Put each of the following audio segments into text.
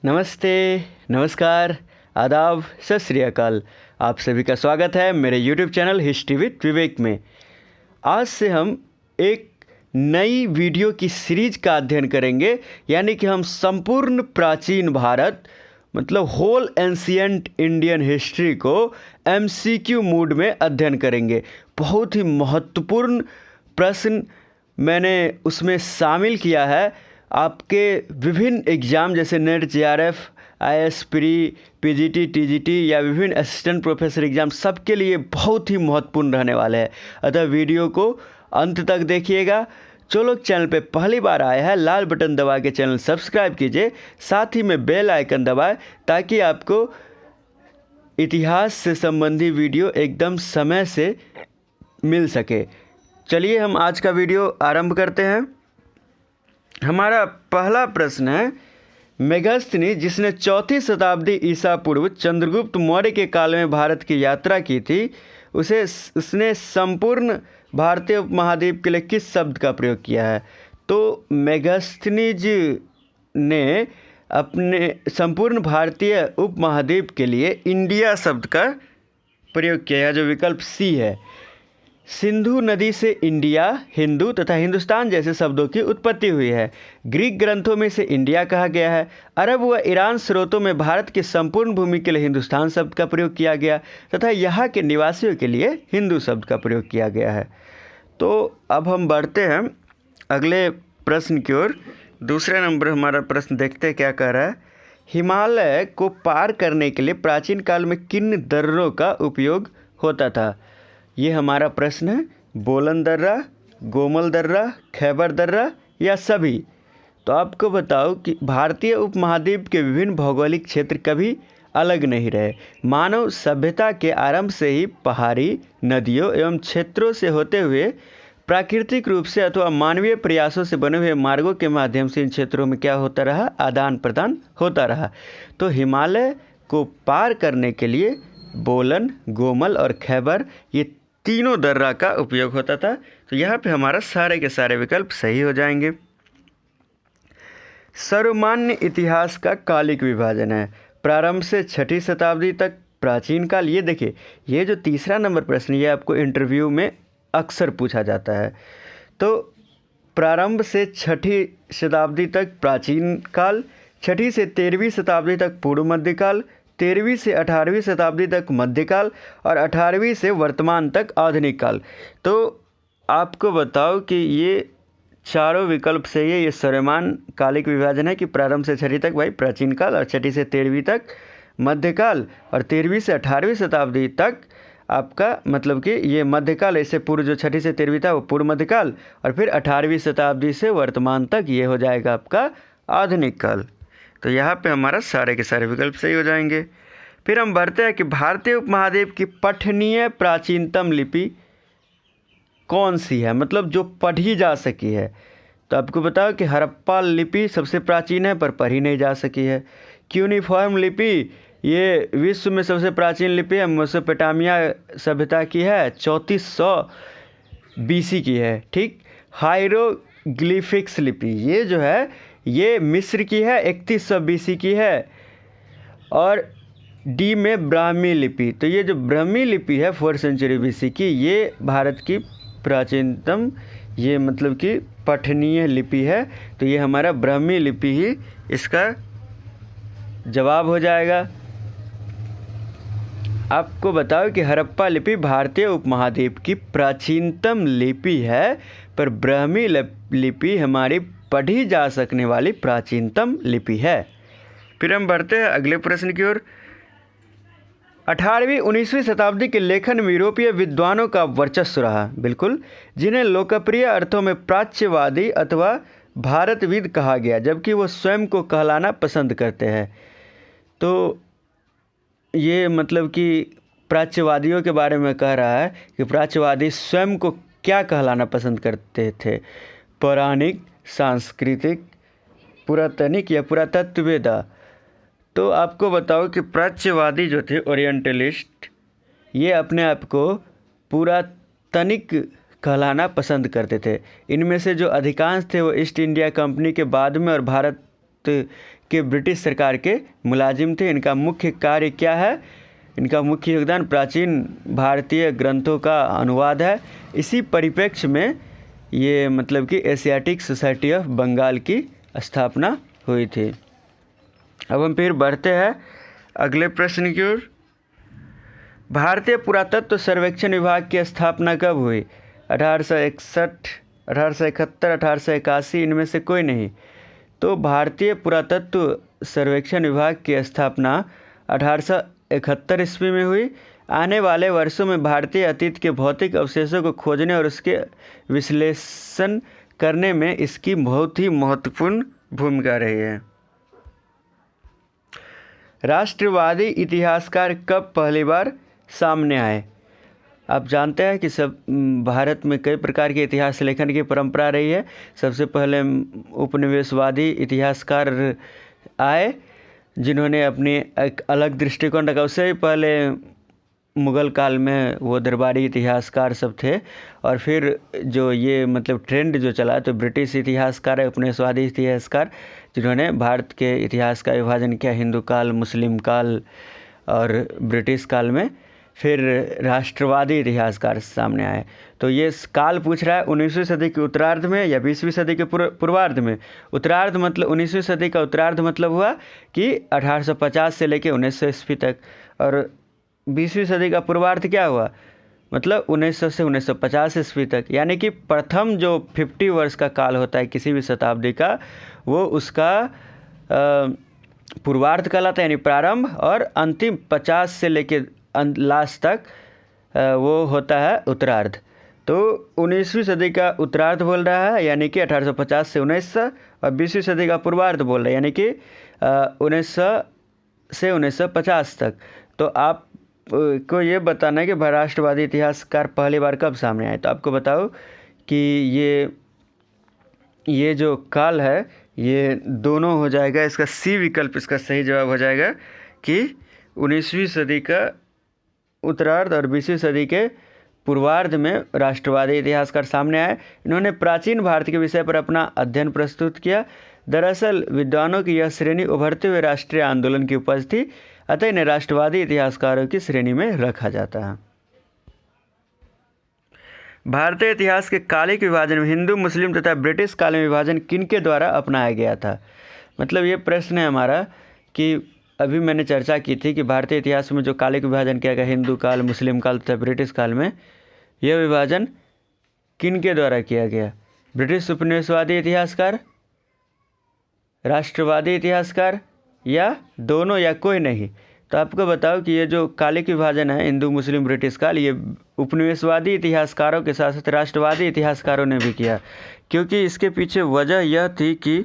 नमस्ते, नमस्कार, आदाब, सत श्री अकाल। आप सभी का स्वागत है मेरे YouTube चैनल हिस्ट्री विद विवेक में। आज से हम एक नई वीडियो की सीरीज का अध्ययन करेंगे, यानी कि हम संपूर्ण प्राचीन भारत मतलब होल एंशिएंट इंडियन हिस्ट्री को MCQ मूड में अध्ययन करेंगे। बहुत ही महत्वपूर्ण प्रश्न मैंने उसमें शामिल किया है। आपके विभिन्न एग्ज़ाम जैसे net, JRF, IAS pre, PGT, TGT या विभिन्न असिस्टेंट प्रोफेसर एग्ज़ाम सबके लिए बहुत ही महत्वपूर्ण रहने वाले हैं। अतः वीडियो को अंत तक देखिएगा। जो लोग चैनल पे पहली बार आए हैं, लाल बटन दबा के चैनल सब्सक्राइब कीजिए, साथ ही में बेल आइकन दबाएं ताकि आपको इतिहास से संबंधी वीडियो एकदम समय से मिल सके। चलिए हम आज का वीडियो आरंभ करते हैं। हमारा पहला प्रश्न है, मेगस्थनी जिसने 4वीं शताब्दी ईसा पूर्व चंद्रगुप्त मौर्य के काल में भारत की यात्रा की थी, उसने संपूर्ण भारतीय उपमहाद्वीप के लिए किस शब्द का प्रयोग किया है? तो मेगस्थनीज ने अपने संपूर्ण भारतीय उपमहाद्वीप के लिए इंडिया शब्द का प्रयोग किया है, जो विकल्प सी है। सिंधु नदी से इंडिया, हिंदू तथा हिंदुस्तान जैसे शब्दों की उत्पत्ति हुई है। ग्रीक ग्रंथों में से इंडिया कहा गया है। अरब व ईरान स्रोतों में भारत की संपूर्ण भूमि के लिए हिंदुस्तान शब्द का प्रयोग किया गया तथा यहाँ के निवासियों के लिए हिंदू शब्द का प्रयोग किया गया है। तो अब हम बढ़ते हैं अगले प्रश्न की ओर। दूसरे नंबर हमारा प्रश्न देखते हैं क्या कह रहा है। हिमालय को पार करने के लिए प्राचीन काल में किन दर्रों का उपयोग होता था? ये हमारा प्रश्न है। बोलन दर्रा, गोमल दर्रा, खैबर दर्रा या सभी? तो आपको बताओ कि भारतीय उपमहाद्वीप के विभिन्न भौगोलिक क्षेत्र कभी अलग नहीं रहे। मानव सभ्यता के आरंभ से ही पहाड़ी, नदियों एवं क्षेत्रों से होते हुए प्राकृतिक रूप से अथवा मानवीय प्रयासों से बने हुए मार्गों के माध्यम से इन क्षेत्रों में क्या होता रहा? आदान प्रदान होता रहा। तो हिमालय को पार करने के लिए बोलन, गोमल और खैबर ये तीनों दर्रा का उपयोग होता था। तो यहाँ पे हमारा सारे के सारे विकल्प सही हो जाएंगे। सर्वमान्य इतिहास का कालिक विभाजन है। प्रारंभ से 6वीं शताब्दी तक प्राचीन काल। ये देखिए, ये जो तीसरा नंबर प्रश्न ये आपको इंटरव्यू में अक्सर पूछा जाता है। तो प्रारंभ से 6वीं शताब्दी तक प्राचीन काल, 6वीं से 13वीं शताब्दी तक पूर्व मध्यकाल, 13वीं से 18वीं शताब्दी तक मध्यकाल और 18वीं से वर्तमान तक आधुनिक काल। तो आपको बताओ कि ये चारों विकल्प सही है। ये सर्वमान्य कालिक विभाजन है कि प्रारंभ से 6वीं तक भाई प्राचीन काल, और 6वीं से 13वीं तक मध्यकाल, और 13वीं से 18वीं शताब्दी तक आपका मतलब कि ये मध्यकाल। ऐसे पूर्व जो 6वीं से 13वीं था वो पूर्व मध्यकाल, और फिर 18वीं शताब्दी से वर्तमान तक ये हो जाएगा आपका आधुनिक काल। तो यहाँ पे हमारा सारे के सारे विकल्प सही हो जाएंगे। फिर हम बढ़ते हैं कि भारतीय उपमहाद्वीप की पठनीय प्राचीनतम लिपि कौन सी है, मतलब जो पढ़ी जा सकी है। तो आपको बताओ कि हड़प्पा लिपि सबसे प्राचीन है पर पढ़ी नहीं जा सकी है। क्यूनिफॉर्म लिपि ये विश्व में सबसे प्राचीन लिपि है, मेसोपोटामिया सभ्यता की है, 3400 BC की है। ठीक। हायरोग्लिफिक्स लिपि ये जो है ये मिस्र की है, 3100 BC की है। और डी में ब्राह्मी लिपि, तो ये जो ब्राह्मी लिपि है 4th सेंचुरी BC की, ये भारत की प्राचीनतम ये मतलब कि पठनीय लिपि है। तो ये हमारा ब्राह्मी लिपि ही इसका जवाब हो जाएगा। आपको बताओ कि हड़प्पा लिपि भारतीय उपमहाद्वीप की प्राचीनतम लिपि है, पर ब्राह्मी लिपि हमारी पढ़ी जा सकने वाली प्राचीनतम लिपि है। फिर हम बढ़ते हैं अगले प्रश्न की ओर। 18वीं 19वीं शताब्दी के लेखन में यूरोपीय विद्वानों का वर्चस्व रहा, बिल्कुल, जिन्हें लोकप्रिय अर्थों में प्राच्यवादी अथवा भारतविद कहा गया, जबकि वो स्वयं को कहलाना पसंद करते हैं। तो ये मतलब कि प्राच्यवादियों के बारे में कह रहा है कि प्राच्यवादी स्वयं को क्या कहलाना पसंद करते थे? पौराणिक, सांस्कृतिक, पुरातनिक या पुरातत्ववेदा? तो आपको बताओ कि प्राच्यवादी जो थे, ओरिएंटलिस्ट, ये अपने आप को पुरातनिक कहलाना पसंद करते थे। इनमें से जो अधिकांश थे वो ईस्ट इंडिया कंपनी के बाद में और भारत के ब्रिटिश सरकार के मुलाजिम थे। इनका मुख्य कार्य क्या है? इनका मुख्य योगदान प्राचीन भारतीय ग्रंथों का अनुवाद है। इसी परिप्रेक्ष्य में ये मतलब कि एशियाटिक सोसाइटी ऑफ बंगाल की स्थापना हुई थी। अब हम फिर बढ़ते हैं अगले प्रश्न की ओर। भारतीय पुरातत्व सर्वेक्षण विभाग की स्थापना कब हुई? 1861, 1871, 1881, इनमें से कोई नहीं। तो भारतीय पुरातत्व सर्वेक्षण विभाग की स्थापना 1871 ईस्वी में हुई। आने वाले वर्षों में भारतीय अतीत के भौतिक अवशेषों को खोजने और उसके विश्लेषण करने में इसकी बहुत ही महत्वपूर्ण भूमिका रही है। राष्ट्रवादी इतिहासकार कब पहली बार सामने आए? आप जानते हैं कि सब भारत में कई प्रकार के इतिहास लेखन की परंपरा रही है। सबसे पहले उपनिवेशवादी इतिहासकार आए जिन्होंने अपनी एक अलग दृष्टिकोण रखा। उससे पहले मुग़ल काल में वो दरबारी इतिहासकार सब थे, और फिर जो ये मतलब ट्रेंड जो चला तो ब्रिटिश इतिहासकार है, उपनिवेशवादी इतिहासकार, जिन्होंने भारत के इतिहास का विभाजन किया हिंदू काल, मुस्लिम काल और ब्रिटिश काल में। फिर राष्ट्रवादी इतिहासकार सामने आए। तो ये काल पूछ रहा है 19वीं सदी के उत्तरार्ध में या 20वीं सदी के पूर्वार्ध में। उत्तरार्ध मतलब 19वीं सदी का उत्तरार्ध मतलब हुआ कि 1850 से लेकर 1900 ईस्वी तक, और 20वीं सदी का पूर्वार्ध क्या हुआ? मतलब 1900 से 1950 ईस्वी तक। यानी कि प्रथम जो 50 वर्ष का काल होता है किसी भी शताब्दी का, वो उसका पूर्वार्ध कहलाता है, यानी प्रारंभ, और अंतिम 50 से लेकर लास्ट तक वो होता है उत्तरार्ध। तो 19वीं सदी का उत्तरार्ध बोल रहा है यानी कि 1850 से 1900, और 20वीं सदी का पूर्वार्ध बोल रहा है यानी कि 1900 से 1950 तक। तो आप को ये बताना है कि राष्ट्रवादी इतिहासकार पहली बार कब सामने आए। तो आपको बताओ कि ये जो काल है ये दोनों हो जाएगा। इसका सी विकल्प इसका सही जवाब हो जाएगा कि 19वीं सदी का उत्तरार्ध और 20वीं सदी के पूर्वार्ध में राष्ट्रवादी इतिहासकार सामने आए। इन्होंने प्राचीन भारत के विषय पर अपना अध्ययन प्रस्तुत किया। दरअसल विद्वानों की यह श्रेणी उभरते हुए राष्ट्रीय आंदोलन की उपज थी, अतः इन्हें राष्ट्रवादी इतिहासकारों की श्रेणी में रखा जाता है। भारतीय इतिहास के कालिक विभाजन में हिंदू, मुस्लिम तथा ब्रिटिश काल में विभाजन किनके द्वारा अपनाया गया था? मतलब ये प्रश्न है हमारा कि अभी मैंने चर्चा की थी कि भारतीय इतिहास में जो कालिक विभाजन किया गया हिंदू काल, मुस्लिम काल तथा ब्रिटिश काल में, यह विभाजन किनके द्वारा किया गया? ब्रिटिश उपनिवेशवादी इतिहासकार, राष्ट्रवादी इतिहासकार, या दोनों, या कोई नहीं? तो आपको बताओ कि ये जो कालिक विभाजन है हिंदू, मुस्लिम, ब्रिटिश काल, ये उपनिवेशवादी इतिहासकारों के साथ साथ राष्ट्रवादी इतिहासकारों ने भी किया, क्योंकि इसके पीछे वजह यह थी कि,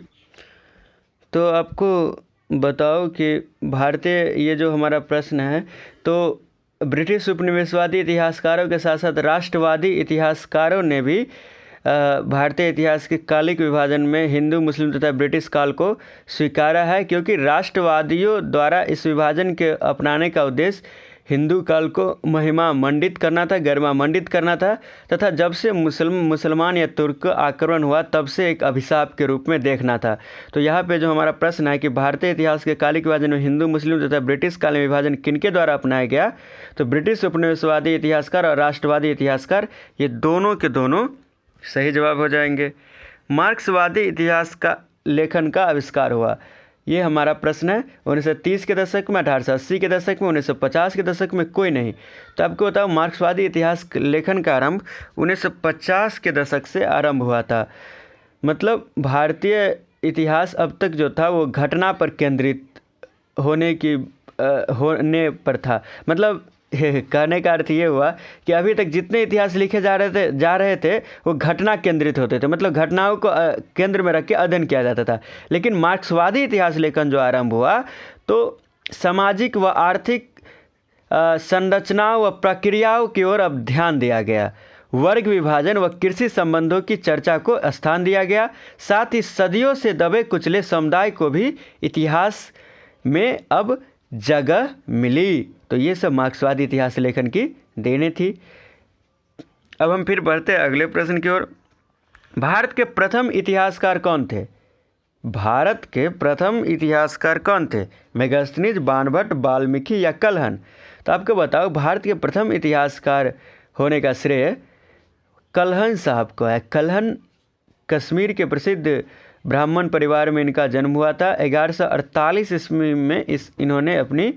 तो आपको बताओ कि भारतीय, ये जो हमारा प्रश्न है, तो ब्रिटिश उपनिवेशवादी इतिहासकारों के साथ साथ राष्ट्रवादी इतिहासकारों ने भी भारतीय इतिहास के कालिक विभाजन में हिंदू, मुस्लिम तथा ब्रिटिश काल को स्वीकारा है, क्योंकि राष्ट्रवादियों द्वारा इस विभाजन के अपनाने का उद्देश्य हिंदू काल को महिमा मंडित करना था, गरिमा मंडित करना था, तथा जब से मुसलमान या तुर्क आक्रमण हुआ तब से एक अभिशाप के रूप में देखना था। तो यहाँ पे जो हमारा प्रश्न है कि भारतीय इतिहास के कालिक विभाजन में हिंदू, मुस्लिम तथा ब्रिटिश काल में विभाजन किनके द्वारा अपनाया गया? तो ब्रिटिश उपनिवेशवादी इतिहासकार और राष्ट्रवादी इतिहासकार, ये दोनों के दोनों सही जवाब हो जाएंगे। मार्क्सवादी इतिहास का लेखन का आविष्कार हुआ, ये हमारा प्रश्न है। 1930 के दशक में, 1880 के दशक में, 1950 के दशक में, कोई नहीं। तो आपको बताओ मार्क्सवादी इतिहास लेखन का आरंभ 1950 के दशक से आरंभ हुआ था। मतलब भारतीय इतिहास अब तक जो था वो घटना पर केंद्रित होने पर था। मतलब कहने का अर्थ ये हुआ कि अभी तक जितने इतिहास लिखे जा रहे थे वो घटना केंद्रित होते थे, मतलब घटनाओं को केंद्र में रख के अध्ययन किया जाता था। लेकिन मार्क्सवादी इतिहास लेखन जो आरंभ हुआ तो सामाजिक व आर्थिक संरचनाओं व प्रक्रियाओं की ओर अब ध्यान दिया गया। वर्ग विभाजन व कृषि संबंधों की चर्चा को स्थान दिया गया। साथ ही सदियों से दबे कुचले समुदाय को भी इतिहास में अब जगह मिली। तो ये सब मार्क्सवादी इतिहास लेखन की देने थी। अब हम फिर बढ़ते हैं अगले प्रश्न की ओर। भारत के प्रथम इतिहासकार कौन थे? भारत के प्रथम इतिहासकार कौन थे? मेगास्थनीज, बाणभट्ट, वाल्मीकि या कलहन? तो आपको बताओ, भारत के प्रथम इतिहासकार होने का श्रेय कलहन साहब को है। कलहन कश्मीर के प्रसिद्ध ब्राह्मण परिवार में इनका जन्म हुआ था। 1148 ईस्वी में इन्होंने अपनी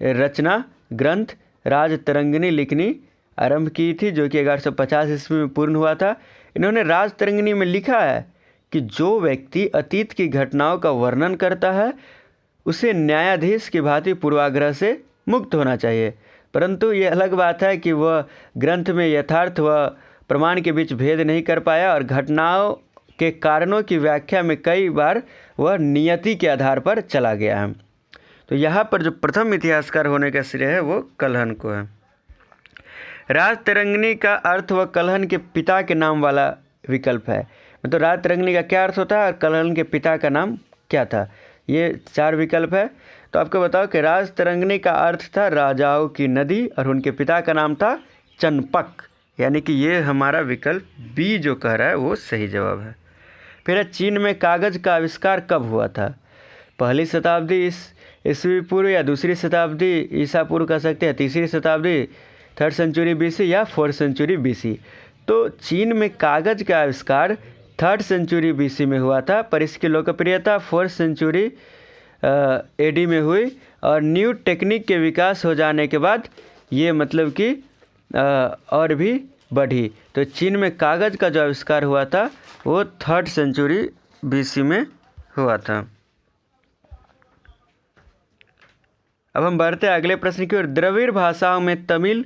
रचना ग्रंथ राजतरंगिणी लिखनी आरंभ की थी, जो कि 1150 ईस्वी में पूर्ण हुआ था। इन्होंने राजतरंगिणी में लिखा है कि जो व्यक्ति अतीत की घटनाओं का वर्णन करता है उसे न्यायाधीश की भांति पूर्वाग्रह से मुक्त होना चाहिए, परंतु ये अलग बात है कि वह ग्रंथ में यथार्थ व प्रमाण के बीच भेद नहीं कर पाया और घटनाओं के कारणों की व्याख्या में कई बार वह नियति के आधार पर चला गया है। तो यहाँ पर जो प्रथम इतिहासकार होने का श्रेय है वो कलहन को है। राजतरंगिणी का अर्थ व कलहन के पिता के नाम वाला विकल्प है। मतलब राजतरंगिणी का क्या अर्थ होता है और कलहन के पिता का नाम क्या था? ये 4 विकल्प है। तो आपको बताओ कि राजतरंगिणी का अर्थ था राजाओं की नदी और उनके पिता का नाम था चंपक, यानी कि ये हमारा विकल्प बी जो कह रहा है वो सही जवाब है। फिर चीन में कागज़ का आविष्कार कब हुआ था? पहली शताब्दी ईस्वी पूर्व या दूसरी शताब्दी ईसा पूर्व कह सकते हैं, तीसरी शताब्दी 3rd सेंचुरी BC या 4th सेंचुरी BC। तो चीन में कागज़ का आविष्कार 3rd सेंचुरी BC में हुआ था, पर इसकी लोकप्रियता 4th सेंचुरी AD में हुई और न्यू टेक्निक के विकास हो जाने के बाद ये मतलब कि और भी बढ़ी। तो चीन में कागज़ का जो आविष्कार हुआ था वो 3rd सेंचुरी BC में हुआ था। अब हम बढ़ते हैं अगले प्रश्न की ओर। द्रविड़ भाषाओं में तमिल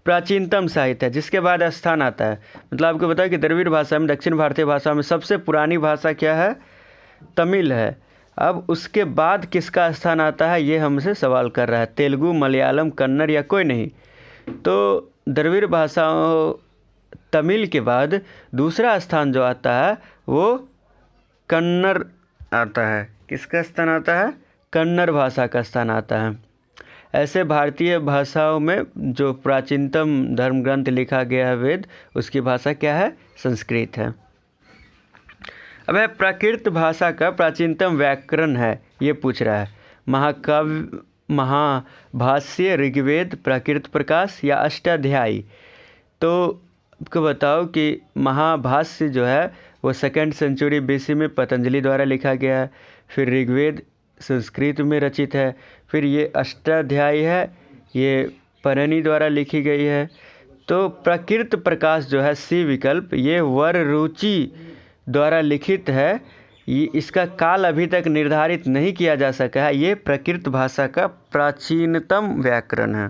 प्राचीनतम साहित्य है, जिसके बाद स्थान आता है। मतलब आपको बताया कि द्रविड़ भाषा में, दक्षिण भारतीय भाषा में सबसे पुरानी भाषा क्या है? तमिल है। अब उसके बाद किसका स्थान आता है ये हमसे सवाल कर रहा है। तेलुगु, मलयालम, कन्नड़ या कोई नहीं? तो द्रविड़ भाषाओं तमिल के बाद दूसरा स्थान जो आता है वो कन्नड़ आता है। किसका स्थान आता है? कन्नड़ भाषा का स्थान आता है। ऐसे भारतीय भाषाओं में जो प्राचीनतम धर्म ग्रंथ लिखा गया है वेद, उसकी भाषा क्या है? संस्कृत है। अब है प्राकृत भाषा का प्राचीनतम व्याकरण है, ये पूछ रहा है। महाकाव्य, महाभाष्य, ऋग्वेद, प्राकृत प्रकाश या अष्टाध्यायी? तो आपको बताओ कि महाभाष्य जो है वो 2nd सेंचुरी BC में पतंजलि द्वारा लिखा गया है। फिर ऋग्वेद संस्कृत में रचित है। फिर ये अष्टाध्यायी है, ये परणि द्वारा लिखी गई है। तो प्राकृत प्रकाश जो है सी विकल्प, ये वररुचि द्वारा लिखित है। ये इसका काल अभी तक निर्धारित नहीं किया जा सका है। ये प्राकृत भाषा का प्राचीनतम व्याकरण है।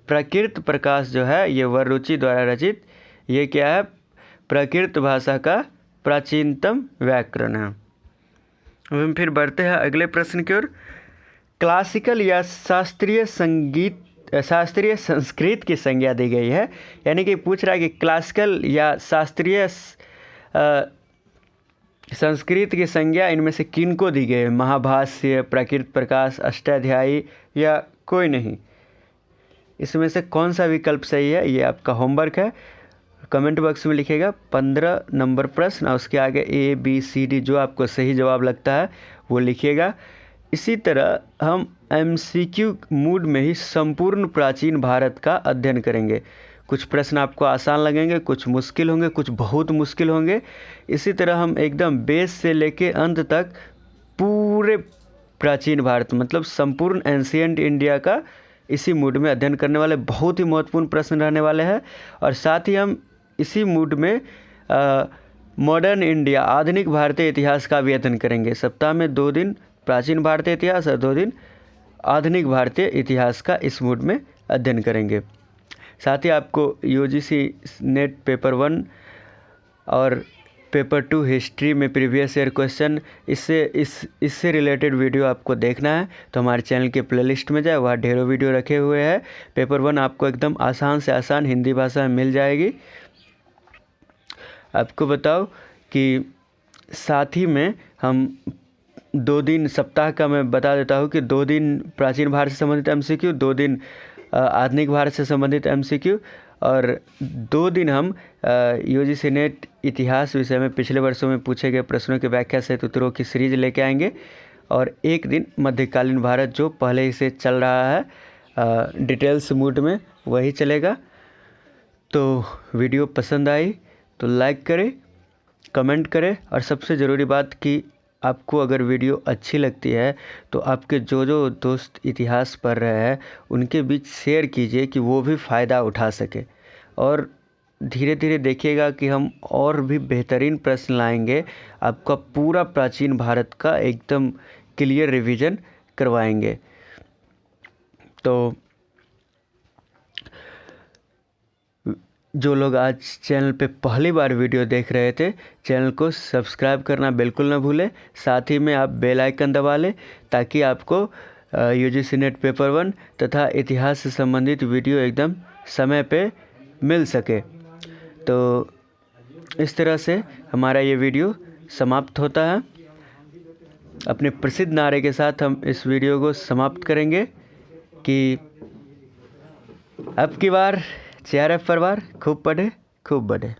प्राकृत प्रकाश जो है ये वररुचि द्वारा रचित, ये क्या है? प्राकृत भाषा का प्राचीनतम व्याकरण है। अब हम फिर बढ़ते हैं अगले प्रश्न की ओर। क्लासिकल या शास्त्रीय संस्कृत की संज्ञा दी गई है, यानी कि पूछ रहा है कि क्लासिकल या शास्त्रीय संस्कृत की संज्ञा इनमें से किन को दी गई है? महाभाष्य, प्राकृत प्रकाश, अष्टाध्यायी या कोई नहीं? इसमें से कौन सा विकल्प सही है? ये आपका होमवर्क है, कमेंट बॉक्स में लिखिएगा। 15 नंबर प्रश्न और उसके आगे ABCD जो आपको सही जवाब लगता है वो लिखिएगा। इसी तरह हम MCQ मूड में ही संपूर्ण प्राचीन भारत का अध्ययन करेंगे। कुछ प्रश्न आपको आसान लगेंगे, कुछ मुश्किल होंगे, कुछ बहुत मुश्किल होंगे। इसी तरह हम एकदम बेस से लेके अंत तक पूरे प्राचीन भारत मतलब संपूर्ण एंशिएंट इंडिया का इसी मूड में अध्ययन करने वाले। बहुत ही महत्वपूर्ण प्रश्न रहने वाले हैं और साथ ही हम इसी मूड में मॉडर्न इंडिया, आधुनिक भारतीय इतिहास का भी अध्ययन करेंगे। सप्ताह में 2 दिन प्राचीन भारतीय इतिहास और 2 दिन आधुनिक भारतीय इतिहास का इस मूड में अध्ययन करेंगे। साथ ही आपको UGC नेट पेपर 1 और पेपर 2 हिस्ट्री में प्रीवियस ईयर क्वेश्चन इससे रिलेटेड वीडियो आपको देखना है तो हमारे चैनल के प्लेलिस्ट में जाए, वहाँ ढेरों वीडियो रखे हुए हैं। पेपर 1 आपको एकदम आसान से आसान हिंदी भाषा में मिल जाएगी। आपको बताओ कि साथ ही में हम 2 दिन सप्ताह का मैं बता देता हूँ कि 2 दिन प्राचीन भारत से संबंधित MCQ, 2 दिन आधुनिक भारत से संबंधित MCQ और 2 दिन हम यूजीसी नेट इतिहास विषय में पिछले वर्षों में पूछे गए प्रश्नों की व्याख्या सहित उत्तरों की सीरीज लेके आएंगे। और 1 दिन मध्यकालीन भारत जो पहले ही से चल रहा है डिटेल्स मूड में, वही चलेगा। तो वीडियो पसंद आई तो लाइक करें, कमेंट करें, और सबसे ज़रूरी बात कि आपको अगर वीडियो अच्छी लगती है तो आपके जो जो दोस्त इतिहास पढ़ रहे हैं उनके बीच शेयर कीजिए कि वो भी फ़ायदा उठा सके। और धीरे धीरे देखिएगा कि हम और भी बेहतरीन प्रश्न लाएंगे, आपका पूरा प्राचीन भारत का एकदम क्लियर रिवीजन करवाएंगे। तो जो लोग आज चैनल पे पहली बार वीडियो देख रहे थे, चैनल को सब्सक्राइब करना बिल्कुल ना भूलें। साथ ही में आप बेल आइकन दबा लें ताकि आपको यूजीसी नेट पेपर 1 तथा इतिहास से संबंधित वीडियो एकदम समय पे मिल सके। तो इस तरह से हमारा ये वीडियो समाप्त होता है। अपने प्रसिद्ध नारे के साथ हम इस वीडियो को समाप्त करेंगे कि अब की बार JRF परिवार खूब पढ़े खूब बढ़े।